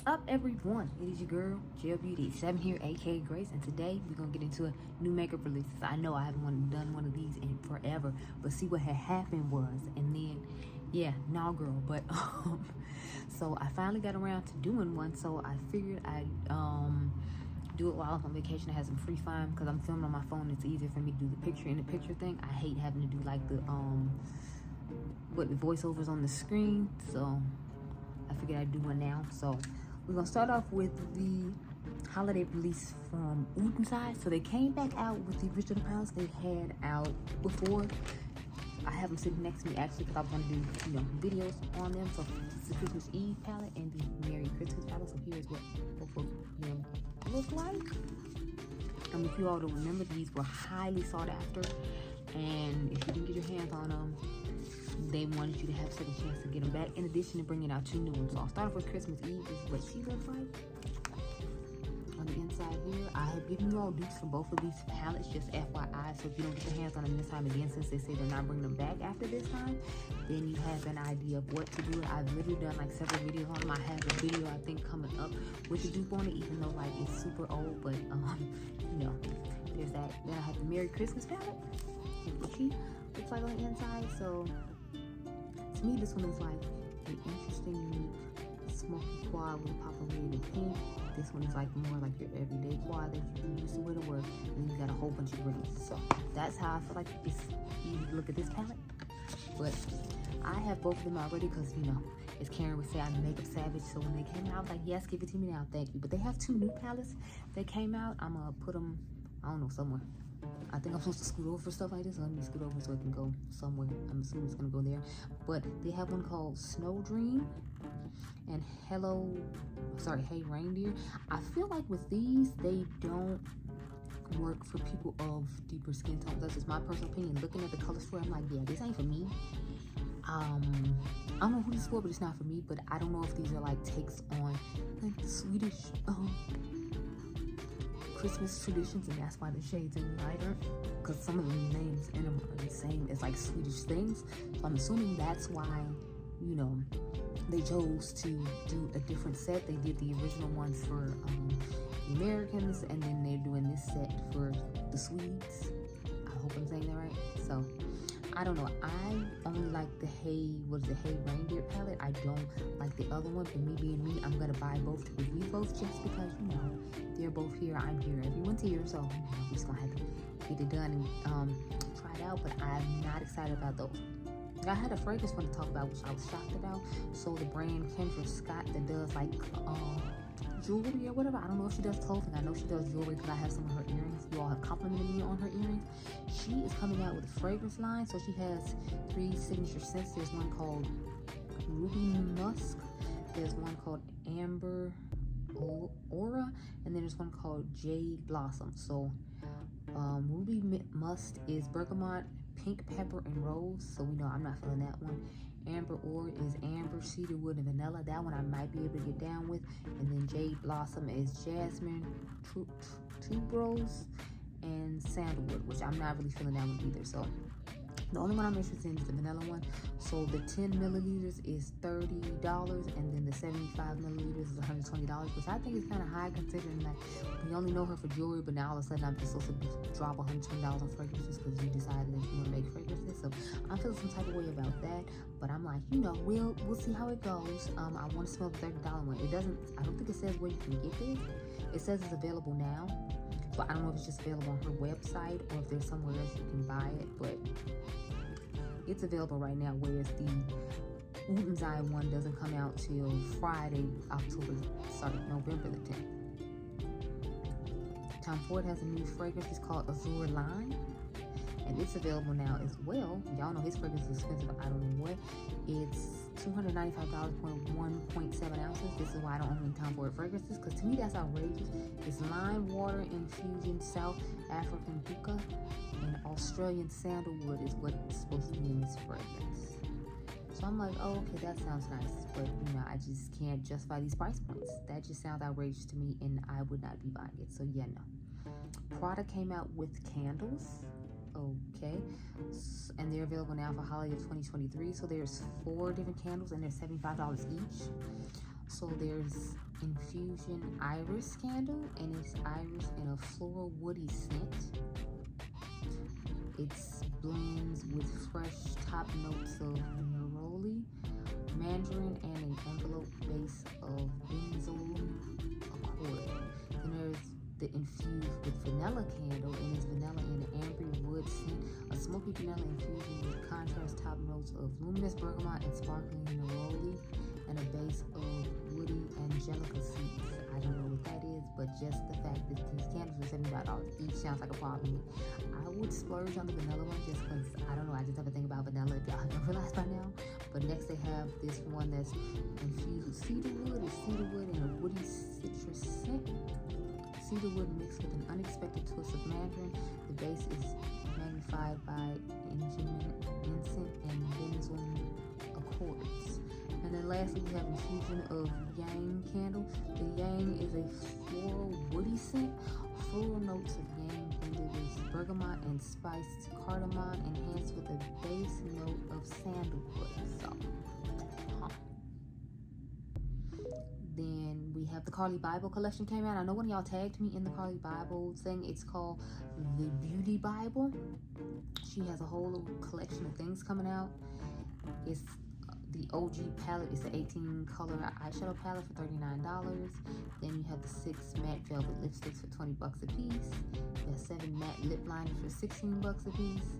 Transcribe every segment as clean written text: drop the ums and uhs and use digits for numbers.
Up everyone, it is your girl GELBEAUTY 7 here, aka Grace, and today we're gonna get into a new makeup releases. I know I haven't done one of these in forever, but see what had happened was, and then yeah, nah girl, but so I finally got around to doing one, so I figured I'd do it while I was on vacation. I had some free time because I'm filming on my phone. It's easier for me to do the picture in the picture thing. I hate having to do like the voiceovers on the screen, so I figured I'd do one now. So we're gonna start off with the holiday release from Diypansy. So they came back out with the original palettes they had out before. I have them sitting next to me actually because I was gonna do, videos on them. So this is the Christmas Eve palette and the Merry Christmas palette. So here's what both of them look like. If you all don't remember, these were highly sought after, and if you didn't get your hands on them, they wanted you to have a second chance to get them back, in addition to bringing out 2 new ones. So I'll start off with Christmas Eve. This is what she looks like. On the inside here, I have given you all dupes for both of these palettes, just FYI. So if you don't get your hands on them this time again, since they say they're not bringing them back after this time, then you have an idea of what to do. I've literally done like several videos on them. I have a video I think coming up with the dupe on it, even though like it's super old, but there's that. Then I have the Merry Christmas palette. Here's what she looks like on the inside. So to me, this one is like an interesting, unique smoky quad with a pop of red and pink. This one is like more like your everyday quad that you can use to wear to work, and you got a whole bunch of goodies. So that's how I feel like it's easy to look at this palette. But I have both of them already because, as Karen would say, I'm a makeup savage. So when they came out, I was like, yes, give it to me now, thank you. But they have 2 new palettes that came out. I'm gonna put them, I don't know, somewhere. I think I'm supposed to scoot over for stuff like this. Let me scoot over so it can go somewhere. I'm assuming it's gonna go there. But they have one called Snow Dream and Hey Reindeer. I feel like with these, they don't work for people of deeper skin tones. That's just my personal opinion. Looking at the color story, I'm like, yeah, this ain't for me. I don't know who this is for, but it's not for me. But I don't know if these are like takes on like the Swedish Christmas traditions, and that's why the shades are lighter, because some of the names in them are the same as like Swedish things. So I'm assuming that's why, they chose to do a different set. They did the original ones for the Americans, and then they're doing this set for the Swedes. I hope I'm saying that right. So I don't know. I only like the Hey Reindeer palette. I don't like the other one. For me being me, I'm gonna buy both to review both, just because they're both here. I'm here. Everyone's here. So we're just gonna have to get it done and try it out. But I'm not excited about those. I had a fragrance one to talk about, which I was shocked about. So the brand Kendra Scott that does like jewelry or whatever. I don't know if she does clothing. I know she does jewelry because I have some of her earrings. You all have complimented me on her earrings. She is coming out with a fragrance line. So she has 3 signature scents. There's one called Ruby Musk. There's one called Amber Aura, and then there's one called Jade Blossom. So Ruby Musk is bergamot, pink pepper, and rose. So we know I'm not feeling that one. Amber Aura is amber, cedarwood, and vanilla. That one I might be able to get down with. And then Jade Blossom is jasmine, tuberose, and sandalwood, which I'm not really feeling that one either. So the only one I'm interested in is the vanilla one. So the 10 milliliters is $30, and then the 75 milliliters is $120, which I think is kind of high considering that we only know her for jewelry, but now all of a sudden I'm just supposed to drop $120 on fragrances because you decided that you want to make fragrances. So I'm feeling some type of way about that, but I'm like, we'll see how it goes. I want to smell the $30 one. I don't think it says where you can get this. It says it's available now. So I don't know if it's just available on her website or if there's somewhere else you can buy it, but it's available right now, whereas the Diypansy one doesn't come out till Friday, November the 10th. Tom Ford has a new fragrance. It's called Azure Lime, and it's available now as well. Y'all know his fragrance is expensive. I don't know what. It's $295 for 1.7 ounces. This is why I don't own any Tom Ford fragrances, because to me that's outrageous. It's lime water infusion, South African hookah, and Australian sandalwood is what's supposed to be in this fragrance. So I'm like, oh, okay, that sounds nice, but I just can't justify these price points. That just sounds outrageous to me, and I would not be buying it. So yeah, no. Prada came out with candles. Okay, and they're available now for holiday of 2023. So there's 4 different candles, and they're $75 each. So there's Infusion Iris candle, and it's iris in a floral woody scent. It blends with fresh top notes of neroli, mandarin, and an envelope base of benzoyl accord. Then there's the Infused with Vanilla candle, and it's vanilla in an amber wood scent, a smoky vanilla infusion with contrast top notes of luminous bergamot and sparkling neroli, and a base of woody angelica seeds. I don't know what that is, but just the fact that these candles are $75 each sounds like a problem to me. I would splurge on the vanilla one just because, I don't know, I just have a thing about vanilla if y'all haven't realized by now. But next they have this one that's infused with cedarwood. It's cedarwood and a woody citrus scent. Cedarwood mixed with an unexpected twist of mandarin. The base is magnified by incense and benzoyl accords. And then lastly, we have Infusion of Yang candle. The Yang is a floral woody scent. Floral notes of Yang blended with bergamot and spiced cardamom, enhanced with a base note of sandalwood. So, Then we have the Carly Bible collection came out. I know one of y'all tagged me in the Carly Bible thing. It's called the Beauty Bible. She has a whole little collection of things coming out. It's the OG palette. It's an 18 color eyeshadow palette for $39. Then you have the 6 matte velvet lipsticks for $20 a piece. You have 7 matte lip liners for $16 a piece.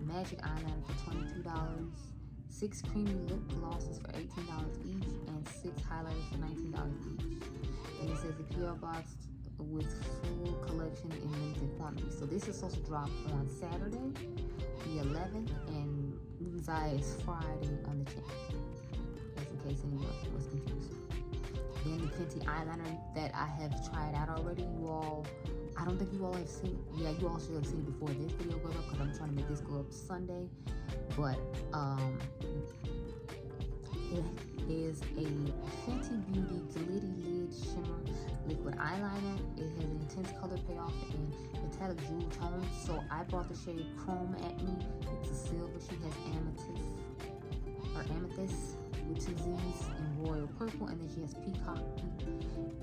Magic eyeliner for $22. 6 creamy lip glosses for $18 each, and 6 highlighters for $19 each. And it says the PR box with full collection in limited quantity. So this is supposed to drop on Saturday, the 11th, and Movies Eye is Friday on the 10th. Just in case anyone was confused. Then the Fenty eyeliner that I have tried out already. You all, I don't think you all have seen. Yeah, you all should have seen it before this video goes up because I'm trying to make this go up Sunday. But it is a Fenty Beauty Glitty Lid Shimmer Liquid Eyeliner. It has an intense color payoff and metallic jewel tones. So I brought the shade Chrome at me. It's a silver. She has amethyst with 2 Z's in royal purple, and then she has peacock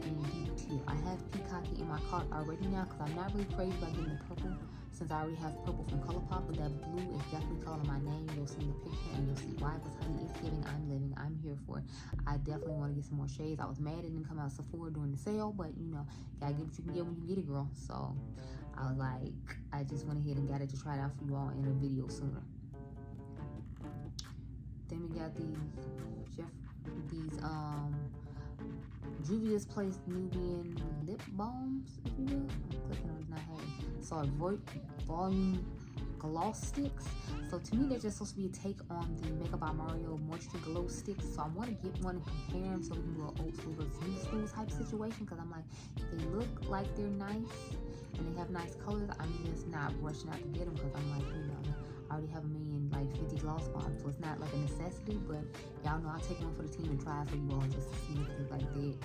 and deep teal. I have peacocky in my cart already now because I'm not really crazy about getting the purple since I already have purple from ColourPop, but that blue is definitely calling my name. You'll see in the picture and you'll see why, because honey, it's giving, I'm living, I'm here for it. I definitely want to get some more shades. I was mad it didn't come out Sephora during the sale, but you know, gotta get what you can get when you get it, girl. So I was like, I just went ahead and got it to try it out for you all in a video sooner. Then we got these Juvia Place Nubian lip balms, if you will. I'm clicking on it, not having. So volume gloss sticks. So to me, they're just supposed to be a take on the Makeup by Mario Moisture Glow sticks. So I want to get one and compare them so we can do an old school versus new school type situation. Because I'm like, they look like they're nice and they have nice colors. I'm just not rushing out to get them because I'm like, you know, I already have a million like 50 gloss bombs, so it's not like a necessity, but y'all know I'll take one for the team and try it for you all just to see if it's like they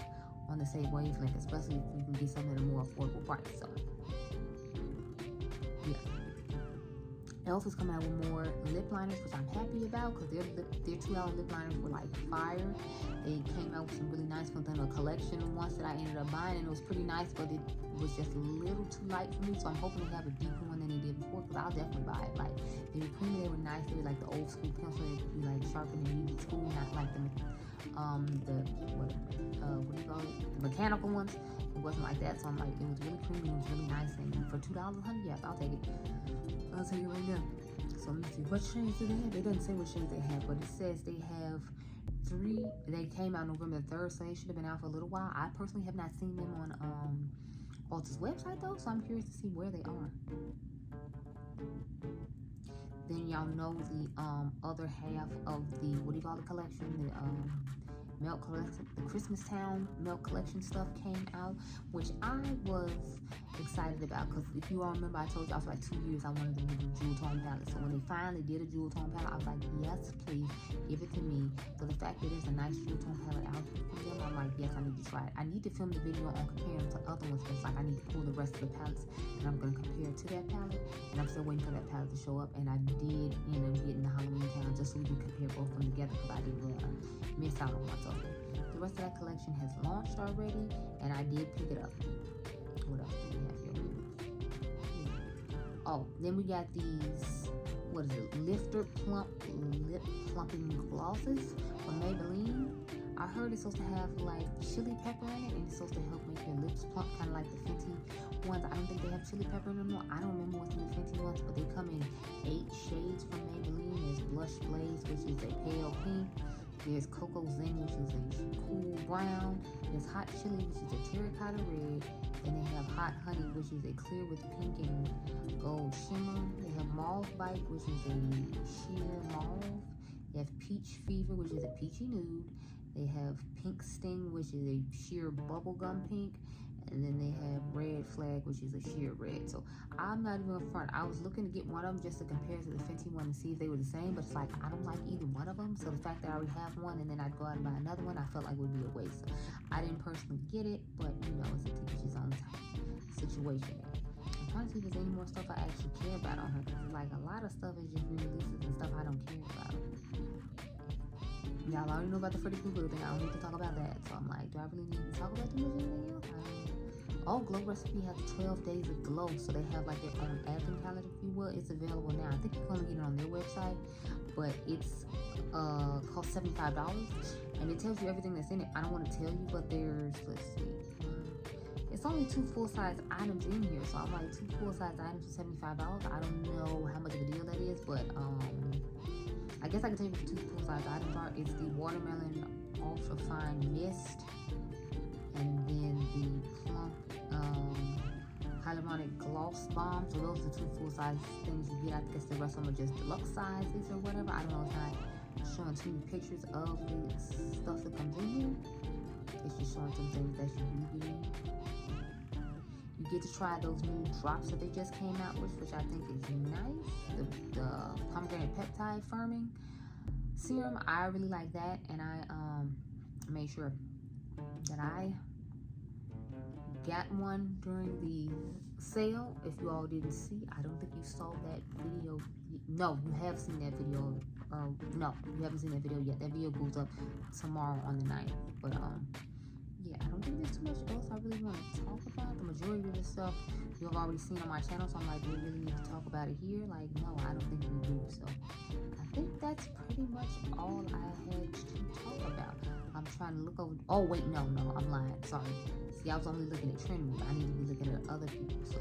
on the same wavelength, especially if you can get something at a more affordable price. So yeah. Elf is coming out with more lip liners, which I'm happy about because their $2 lip liners were like fire. They came out with some really nice ones in a collection once that I ended up buying, and it was pretty nice, but it was just a little too light for me. So I'm hoping they have a deeper one than they did before, because I'll definitely buy it. Like, they were creamy, they were nice, they were like the old school pencil that you like sharpen and use at school, not like the what do you call it? The mechanical ones. It wasn't like that. So I'm like, it was really creamy, it was really nice, and for $2, honey, yes, I'll take it. I'll take it right now. So let me see, what shades do they have? They didn't say what shades they have, but it says they have 3. They came out November 3rd, so they should have been out for a little while. I personally have not seen them on Ulta's website though, so I'm curious to see where they are. Then y'all know the other half of the collection, the Milk collection, the Christmas Town Milk collection stuff came out, which I was excited about because if you all remember, I told you for like 2 years I wanted to do jewel tone palette. So when they finally did a jewel tone palette, I was like, yes, please give it to me. So the fact that there's a nice jewel tone palette out here from them, I'm like, yes, I need to try it. I need to film the video on comparing to other ones because like I need to pull the rest of the palettes and I'm going to compare to that palette, and I'm still waiting for that palette to show up. And I did end up getting the Halloween Town just so we can compare both of them together because I didn't miss out on one. So the rest rest of that collection has launched already, and I did pick it up. What else do we have here? Oh, then we got these, what is it, Lifter Plump Lip Plumping Glosses from Maybelline. I heard it's supposed to have like chili pepper in it, and it's supposed to help make your lips plump, kind of like the Fenty ones. I don't think they have chili pepper in them anymore. I don't remember what's in the Fenty ones, but they come in 8 shades from Maybelline. There's Blush Blaze, which is a pale pink. There's Cocoa Zing, which is a cool brown. There's Hot Chili, which is a terracotta red. And they have Hot Honey, which is a clear with pink and gold shimmer. They have Mauve Bite, which is a sheer mauve. They have Peach Fever, which is a peachy nude. They have Pink Sting, which is a sheer bubblegum pink. And then they have Red Flag, which is a sheer red. So I'm not even in front. I was looking to get one of them just to compare to the Fenty one and see if they were the same. But it's like, I don't like either one of them. So the fact that I already have one and then I'd go out and buy another one, I felt like would be a waste. So I didn't personally get it, but you know, it's a teacher's own situation. I'm trying to see if there's any more stuff I actually care about on her. Because like a lot of stuff is just re-releases and stuff I don't care about. Y'all already know about the Freddy Krueger thing. I don't need to talk about that. So I'm like, do I really need to talk about too much anything else? Oh, Glow Recipe has 12 days of glow. So they have like their own advent calendar, if you will. It's available now. I think you can only get it on their website. But it's cost $75. And it tells you everything that's in it. I don't want to tell you, but there's, let's see. It's only 2 full-size items in here. So I'm like, 2 full-size items for $75. I don't know how much of a deal that is, but I guess I can tell you what the 2 full-size items are. It's the Watermelon Ultra Fine Mist, and then the Plump Hyaluronic Gloss Bomb. So those are the 2 full-size things you get. I guess the rest of them are just deluxe sizes or whatever. I don't know. It's not showing too many pictures of the stuff that comes in here. It's just showing some things that you get. You get to try those new drops that they just came out with, which I think is nice. The pomegranate peptide firming serum, I really like that, and I made sure that I got one during the sale. If you all didn't see, I don't think you saw that video. No, you have seen that video. No, you haven't seen that video yet. That video goes up tomorrow on the 9th. But yeah, I don't think there's too much else I really want to talk about. The majority of this stuff you have already seen on my channel, so I'm like, do we really need to talk about it here? Like, no, I don't think we do. So I think that's pretty much all I had to talk about. I'm trying to look over. Oh wait, no, I'm lying. Sorry. See, I was only looking at Trend Move. I need to be looking at other people. So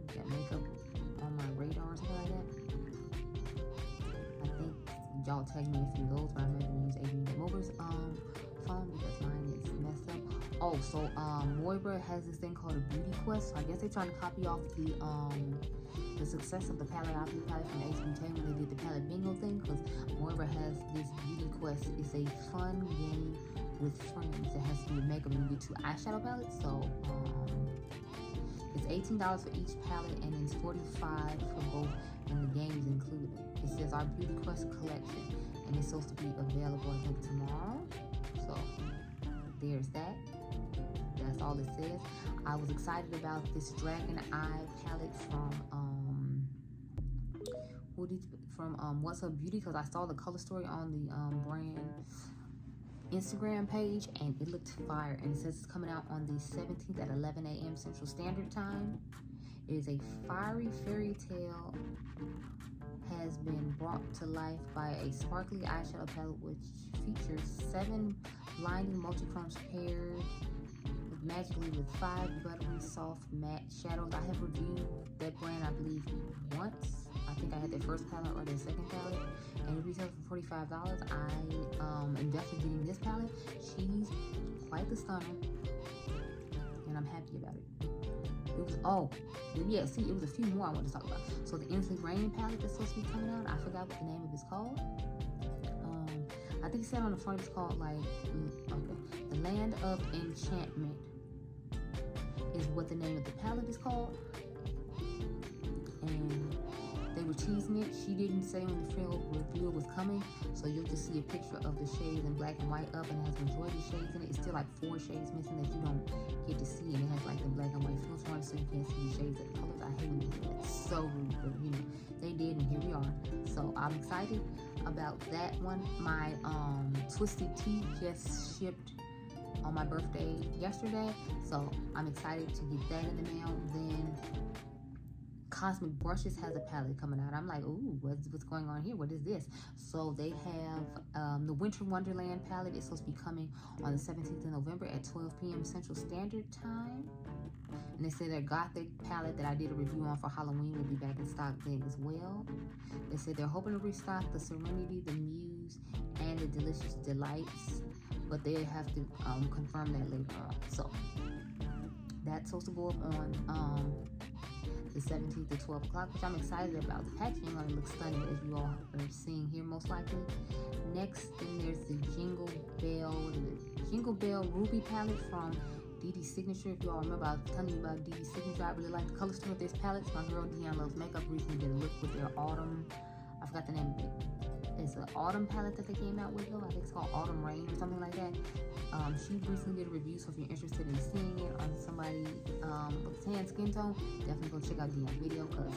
got makeup on my radar or something like that. I think y'all tagged me a few of those, but I remember to use Adriangameover's phone because mine is messed up. Oh, so Moira has this thing called a beauty quest. So I guess they're trying to copy off the success of the palette palette from HBK when they did the palette bingo thing, because Moira has this beauty quest. It's a fun game with friends that has to do with makeup, and you get 2 eyeshadow palettes. So it's $18 for each palette, and it's $45 for both, and the game is included. It says our beauty quest collection, and it's supposed to be available I think tomorrow. So there's that. That's all it says. I was excited about this Dragon Eye palette from What's Up Beauty, because I saw the color story on the brand Instagram page, and it looked fire. And it says it's coming out on the 17th at 11 a.m. Central Standard Time. It is a fiery fairy tale, has been brought to life by a sparkly eyeshadow palette which features 7 blinding multi-chromes paired magically with 5 buttery soft matte shadows. I have reviewed that brand, I believe, once. I think I had their first palette or their second palette, and it retails for $45. I am definitely getting this palette. She's quite the stunner, and I'm happy about it. It was, oh, yeah, see, it was a few more I wanted to talk about. So the Ensley Reign palette that's supposed to be coming out, I forgot what the name of it's called. I think it said on the front it's called, like, okay, The Land of Enchantment is what the name of the palette is called. And they were teasing it. She didn't say on the film review it was coming, so you'll just see a picture of the shades in black and white up, and it has majority shades in it. It's still like 4 shades missing that you don't get to see, and it has like the black and white filter on it, so you can't see the shades of the colors. I hate it. It's so rude, but you know, they did, and here we are. So I'm excited about that one. My Twisted Tea just shipped on my birthday yesterday, so I'm excited to get that in the mail. Then Cosmic Brushes has a palette coming out. I'm like, ooh, what's going on here? What is this? So they have the Winter Wonderland palette. It's supposed to be coming on the 17th of November at 12 p.m. Central Standard Time. And they say their Gothic palette that I did a review on for Halloween will be back in stock then as well. They said they're hoping to restock the Serenity, the Muse, and the Delicious Delights, but they have to confirm that later on. So that's supposed to go up on the 17th at 12 o'clock, which I'm excited about. The packaging on it looks stunning, as you all are seeing here most likely. Next, then there's the Jingle Bell Ruby palette from Dede Signature. If you all remember, I was telling you about Dede Signature. I really like the color scheme of this palette. My girl Dionluvsmakeup recently did a look with their autumn, I forgot the name of it. It's an autumn palette that they came out with though. I think it's called Autumn Reign or something like that. She recently did a review, so if you're interested in seeing it on somebody with tan skin tone, definitely go check out Dion's video, because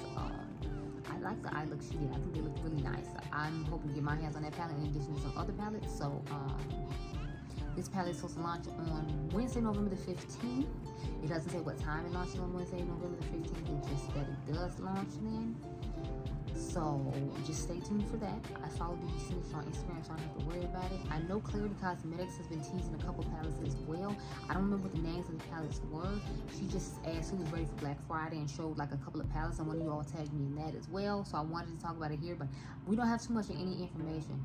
I like the eye look she did. I think they look really nice. I'm hoping to get my hands on that palette in addition to some other palettes. So this palette is supposed to launch on Wednesday, November the 15th. It doesn't say what time it launches on Wednesday, November the 15th. It's just that it does launch then. So just stay tuned for that. I follow Dede Signature on Instagram, so I don't have to worry about it. I know Clar Cosmetics has been teasing a couple palettes as well. I don't remember what the names of the palettes were. She just asked who was ready for Black Friday and showed like a couple of palettes, and one of you all tagged me in that as well. So I wanted to talk about it here, but we don't have too much of any information.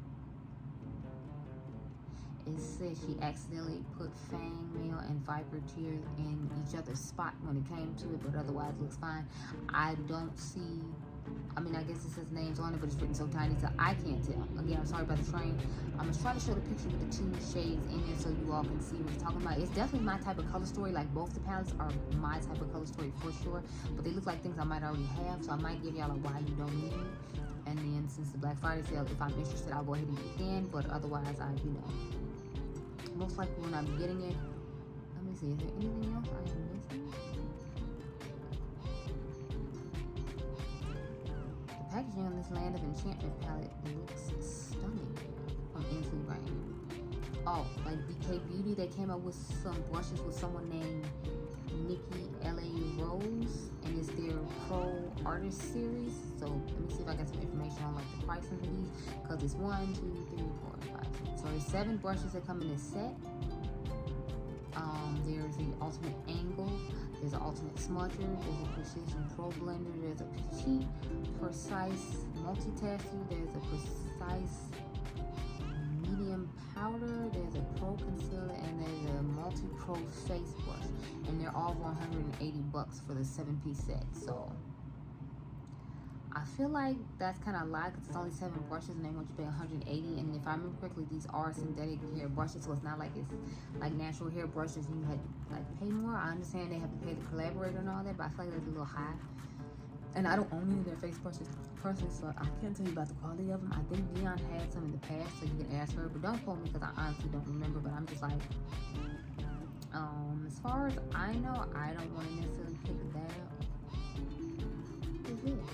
It says she accidentally put Fang Mail and Viper Tears in each other's spot when it came to it, but otherwise it looks fine. I don't see, I mean, I guess it says names on it, but it's written so tiny, so I can't tell. Again, I'm sorry about the train. I'm gonna try to show the picture with the 2 shades in there so you all can see what it's talking about. It's definitely my type of color story. Like, both the palettes are my type of color story for sure, but they look like things I might already have, so I might give y'all a why you don't need it. And then since the Black Friday sale, if I'm interested, I'll go ahead and get it in, but otherwise, you know, most likely when I'm getting it. Let me see, is there anything else I am missing? The packaging on this Land of Enchantment palette looks stunning from Ensley Reign. Oh, like Beaute Beauty, they came up with some brushes with someone named Nikki L.A. Rose, and it's their Pro Artist series. So let me see if I got some information on like the pricing of these, because it's 1, 2, 3, 4, 5. So there's 7 brushes that come in this set. There's the Ultimate Angle, there's an Ultimate Smudger, there's a Precision Pro Blender, there's a Petite Precise Multitasker, there's a Precise Medium Powder, there's a Pro Concealer, and there's a Multi-Pro Face Brush. And they're all for $180 for the 7-piece set. So I feel like that's kind of a lot, because it's only 7 brushes and they want you to pay $180. And if I remember correctly, these are synthetic hair brushes, so it's not like it's like natural hair brushes and you had to like pay more. I understand they have to pay the collaborator and all that, but I feel like that's a little high. And I don't own any of their face brushes personally, so I can't tell you about the quality of them. I think Dion had some in the past, so you can ask her, but don't quote me because I honestly don't remember. But I'm just like, as far as I know, I don't want to necessarily pick that up. What's this?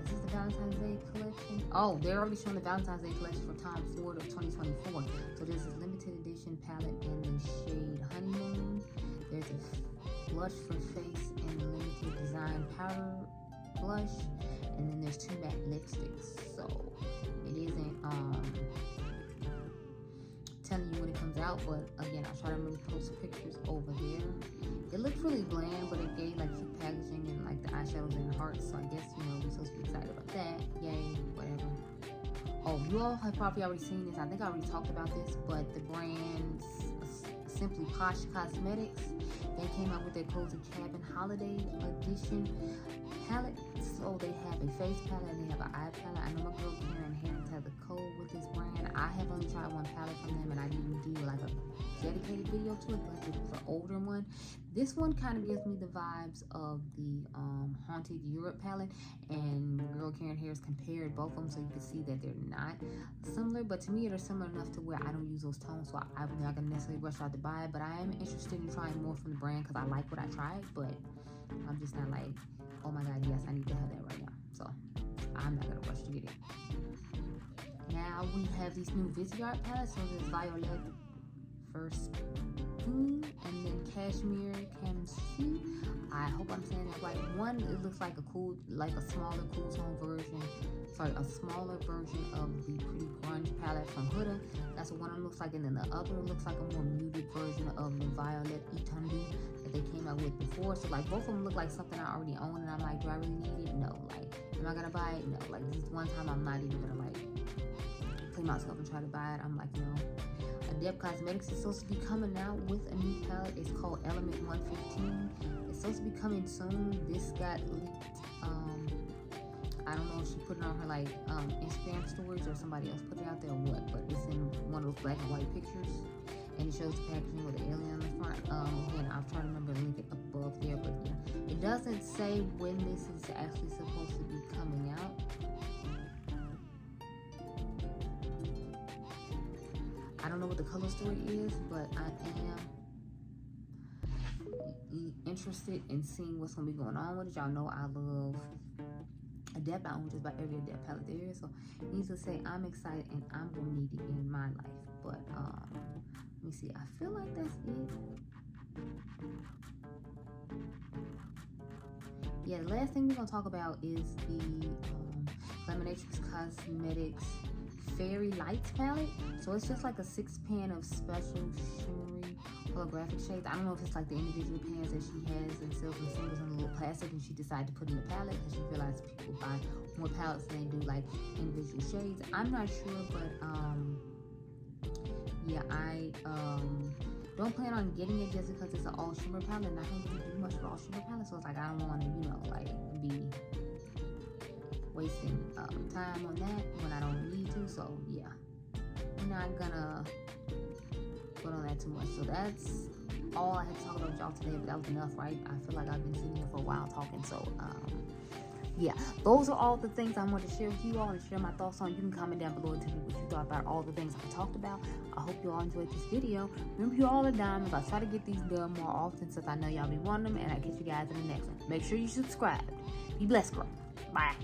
Is this the Valentine's Day collection? Oh, they're already showing the Valentine's Day collection for Tom Ford of 2024. So there's this limited edition palette in the shade Honeymoon. There's a blush for face and limited design powder blush, and then there's 2 matte lipsticks. So it isn't telling you when it comes out, but again, I'll try to really post pictures over there. It looks really bland, but it gave like cute packaging and like the eyeshadows and hearts, so I guess, you know, we're supposed to be excited about that. Yay, whatever. Oh, you all have probably already seen this. I think I already talked about this, but the brand Simply Posh Cosmetics, they came out with their Cozy Cabin Holiday Edition palette. So they have a face palette and they have an eye palette. I know my girl Karen Harris has a code with this brand. I have only tried one palette from them, and I didn't do like a dedicated video to it, but it was an older one. This one kind of gives me the vibes of the Haunted Europe palette, and Girl Karen Harris compared both of them so you can see that they're not similar, but to me they're similar enough to where I don't use those tones, so I'm not gonna necessarily rush out to buy it. But I am interested in trying more from the brand because I like what I tried, but I'm just not like, oh my god, yes, I need to have that right now. So I'm not gonna rush to get it. Now we have these new Viseart palettes. So there's Violet first, and then Cashmere Camsy. I hope I'm saying that right. One, it looks like a cool, like a smaller cool tone version. Sorry, a smaller version of the Pretty Grunge palette from Huda. That's what one looks like, and then the other looks like a more muted version of the Violet Etendu that they came out with before. So like both of them look like something I already own, and I'm like, do I really need it? No. Like, am I gonna buy it? No. Like, this is one time I'm not even gonna like play myself and try to buy it. I'm like, no. Dede Cosmetics is supposed to be coming out with a new palette. It's called Element 115. It's supposed to be coming soon. This got leaked. I don't know if she put it on her like Instagram stories or somebody else put it out there or what, but it's in one of those black and white pictures, and it shows the packaging with the alien on the front. Again, I'll try to remember to link it above there, but yeah, it doesn't say when this is actually supposed to be coming out. I don't know what the color story is, but I am interested in seeing what's gonna be going on with it. Y'all know I love Dede. I own just about every Dede palette there is, so needs to say I'm excited and I'm gonna need it in my life. But let me see. I feel like that's it. Yeah, the last thing we're gonna talk about is the Laminatrix Cosmetics Fairy Lights palette. So it's just like a 6-pan of special shimmery holographic shades. I don't know if it's like the individual pans that she has and sells and singles in a little plastic, and she decided to put in the palette because she realized people buy more palettes than they do like individual shades. I'm not sure, but yeah, I don't plan on getting it just because it's an all shimmer palette, and I don't really do much for all shimmer palette, so it's like I don't want to, you know, like be wasting time on that when I don't need to. So yeah, I'm not gonna put on that too much. So that's all I had to talk about with y'all today, but that was enough, right? I feel like I've been sitting here for a while talking. So yeah, those are all the things I want to share with you all and share my thoughts on. You can comment down below and tell me what you thought about all the things I talked about. I hope you all enjoyed this video. Remember, you all are diamonds. I try to get these done more often since I know y'all be wanting them, and I catch you guys in the next one. Make sure you subscribe. Be blessed, girl. Bye.